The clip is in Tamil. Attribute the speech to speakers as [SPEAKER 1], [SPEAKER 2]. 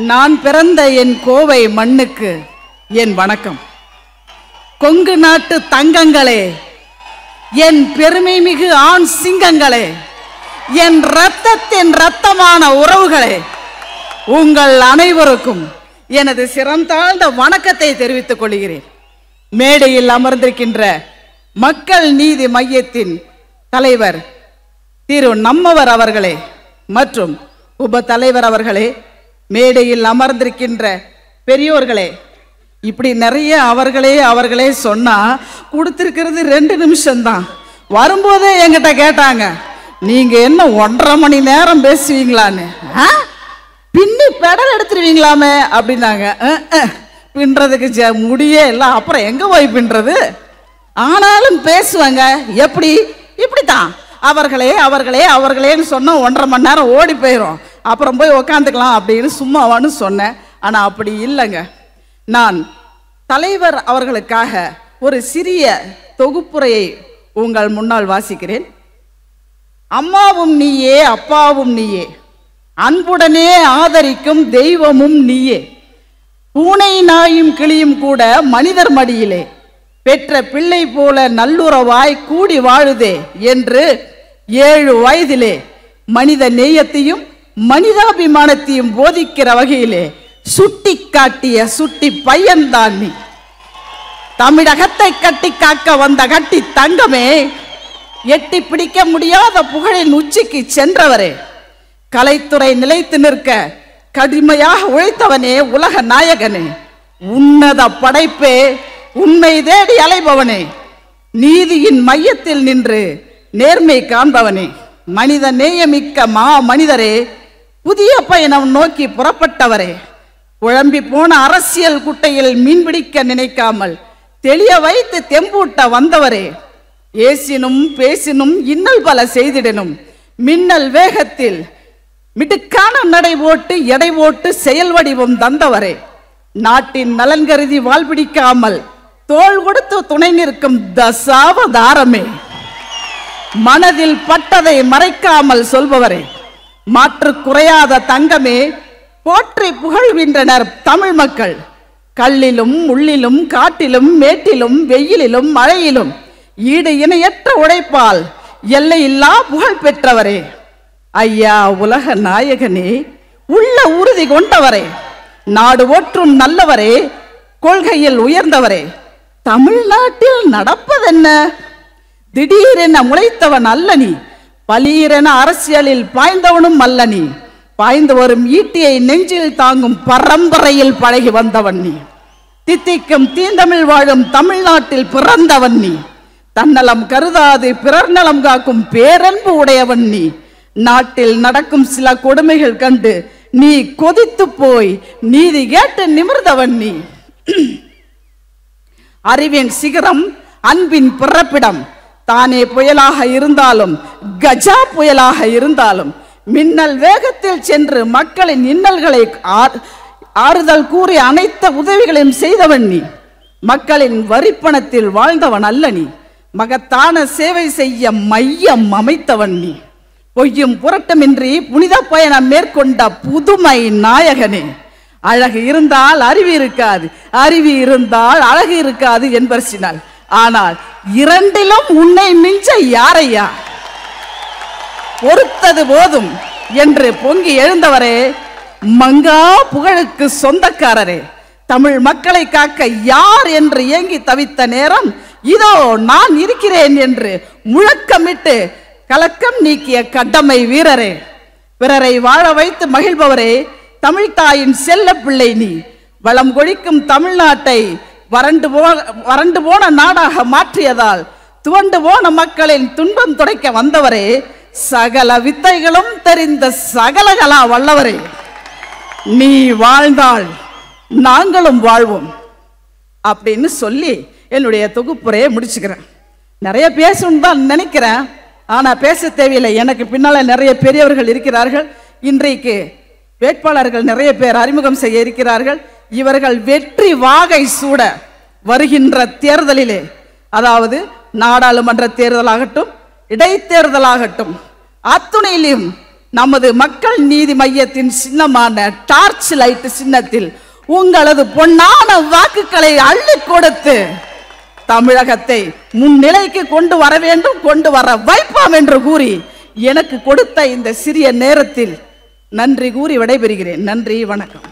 [SPEAKER 1] நான் பிறந்த என் கோவை மண்ணுக்கு என் வணக்கம். கொங்கு நாட்டு தங்கங்களே, என் பெருமை மிகு ஆண் சிங்கங்களே, என் இரத்தத்தின் இரத்தமான உறவுகளே, உங்கள் அனைவருக்கும் எனது சிறந்தாழ்ந்த வணக்கத்தை தெரிவித்துக் கொள்கிறேன். மேடையில் அமர்ந்திருக்கின்ற மக்கள் நீதி மையத்தின் தலைவர் திரு நம்மவர் அவர்களே மற்றும் உப தலைவர் அவர்களே, மேடையில் அமர்ந்திருக்கின்ற பெரியோர்களே, இப்படி நிறைய அவர்களே சொன்னா கொடுத்திருக்கிறது 2 நிமிஷம்தான். வரும்போதே என்கிட்ட கேட்டாங்க, நீங்க என்ன 1.5 மணி நேரம் பேசுவீங்களான்னு, பின்னி பெடல் எடுத்துருவீங்களாமே அப்படின்னாங்க. பின்றதுக்கு முடியே இல்லை, அப்புறம் எங்க போய் பின்றது? ஆனாலும் பேசுவாங்க. எப்படி? இப்படித்தான். அவர்களேன்னு சொன்னா 1.5 மணி நேரம் ஓடி போயிடும், அப்புறம் போய் உக்காந்துக்கலாம் அப்படின்னு சும்மாவான்னு சொன்னேன். ஆனா அப்படி இல்லைங்க. நான் தலைவர் அவர்களுக்காக ஒரு சிறிய தொகுப்புரையை உங்கள் முன்னால் வாசிக்கிறேன். அம்மாவும் நீயே, அப்பாவும் நீயே, அன்புடனே ஆதரிக்கும் தெய்வமும் நீயே, பூனை நாயும் கிளியும் கூட மனிதர் மடியிலே பெற்ற பிள்ளை போல நல்லுறவாய் கூடி வாழுதே என்று 7 வயதிலே மனித நேயத்தையும் மனிதாபிமானத்தையும் போதிக்கிற வகையிலே சுட்டி காட்டிய சுட்டி பையன்தான் நீ. தமிழகத்தை கட்டி காக்க வந்த கட்டி தங்கமே, எட்டி பிடிக்க முடியாத புகழின் உச்சிக்கு சென்றவரே, கலைத்துறை நிலைத்து நிற்க கடுமையாக உழைத்தவனே, உலக நாயகனே, உன்னத படைப்பே, உண்மை தேடி அலைபவனே, நீதியின் மையத்தில் நின்று நேர்மை காண்பவனே, மனித நேயமிக்க மா மனிதரே, புதிய பயணம் நோக்கி புறப்பட்டவரே, குழம்பி போன அரசியல் குட்டையில் மீன்பிடிக்க நினைக்காமல் தெளிய வைத்து தெம்பூட்ட வந்தவரே, ஏசினும் பேசினும் இன்னல் பல செய்திடனும் மின்னல் வேகத்தில் மிடுக்கான நடை போட்டு எடை போட்டு செயல் வடிவம் தந்தவரே, நாட்டின் நலன் கருதி வாழ்பிடிக்காமல் தோள் கொடுத்து துணை நிற்கும் தசாவதாரமே, மனதில் பட்டதை மறைக்காமல் சொல்பவரே, மாற்று குறையாத தங்கமே, போற்றி புகழ்கின்றனர் தமிழ் மக்கள். கல்லிலும் முள்ளிலும் காட்டிலும் மேட்டிலும் வெயிலிலும் மழையிலும் ஈடு இணையற்ற உழைப்பால் எல்லையில்லா புகழ் பெற்றவரே, ஐயா உலக நாயகனே, உள்ள உறுதி கொண்டவரே, நாடு ஓற்றும் நல்லவரே, கொள்கையில் உயர்ந்தவரே, தமிழ்நாட்டில் நடப்பதென்ன? திடீரென முளைத்தவன் அல்ல நீ, பலீரென அரசியலில் பாய்ந்தவனும் அல்ல நீ, பாய்ந்து வரும் ஈட்டியை நெஞ்சில் தாங்கும் பரம்பரையில் பழகி வந்தவன் நீ, தித்திக்கும் தீந்தமிழ் வாழும் தமிழ்நாட்டில் பிறந்தவன் நீ, தன்னலம் கருதாது பிறர் நலம் காக்கும் பேரன்பு உடையவன் நீ, நாட்டில் நடக்கும் சில கொடுமைகள் கண்டு நீ கொதித்து போய் நீதி கேட்டு நிமிர்ந்தவன் நீ. அறிவின் சிகரம், அன்பின் பிறப்பிடம், தானே புயலாக இருந்தாலும் கஜா புயலாக இருந்தாலும் மின்னல் வேகத்தில் சென்று மக்களின் இன்னல்களை ஆறுதல் கூறி அனைத்த உதவிகளையும் செய்தவன் நீ, மக்களின் வரிப்பணத்தில் வாழ்ந்தவன் அல்ல நீ, மகத்தான சேவை செய்ய மையம் அமைத்தவன் நீ, பொய்யும் புரட்டமின்றி புனித பயணம் மேற்கொண்ட புதுமை நாயகனே, அழகு இருந்தால் அறிவு இருக்காது, அறிவு இருந்தால் அழகு இருக்காது என்பர்சினால், ஆனால் இரண்டிலும் உன்னை மிஞ்ச யாரையா? பொறுத்தது போதும் என்று பொங்கி எழுந்தவரே, மங்கா புகழுக்கு சொந்தக்காரரே, தமிழ் மக்களை காக்க யார் என்று ஏங்கி தவித்த நேரம் இதோ நான் இருக்கிறேன் என்று முழக்கமிட்டு கலக்கம் நீக்கிய கடமை வீரரே, பிறரை வாழ வைத்து மகிழ்பவரே, தமிழ்தாயின் செல்ல பிள்ளை நீ, வளம் கொழிக்கும் தமிழ்நாட்டை வறண்டு போன நாடாக மாற்றியதால் துவண்டு போன மக்களின் துன்பம் துடைக்க வந்தவரே, சகல வித்தைகளும் தெரிந்த சகலகலா வல்லவரே, நீ வாழ்ந்தால் நாங்களும் வாழ்வோம் அப்படின்னு சொல்லி என்னுடைய தொகுப்புரையை முடிச்சுக்கிறேன். நிறைய பேசணும்னு தான் நினைக்கிறேன், ஆனா பேச தேவையில்லை. எனக்கு பின்னால நிறைய பெரியவர்கள் இருக்கிறார்கள். இன்றைக்கு வேட்பாளர்கள் நிறைய பேர் அறிமுகம் செய்ய இருக்கிறார்கள். இவர்கள் வெற்றி வாகை சூட வருகின்ற தேர்தலிலே, அதாவது நாடாளுமன்ற தேர்தலாகட்டும் இடைத்தேர்தலாகட்டும் அத்துணையிலும் நமது மக்கள் நீதி மையத்தின் சின்னமான டார்ச் லைட் சின்னத்தில் உங்களது பொன்னான வாக்குகளை அள்ளி கொடுத்து தமிழகத்தை முன்னிலைக்கு கொண்டு வர வேண்டும், கொண்டு வர வைப்போம் என்று கூறி எனக்கு கொடுத்த இந்த சிறிய நேரத்தில் நன்றி கூறி விடைபெறுகிறேன். நன்றி, வணக்கம்.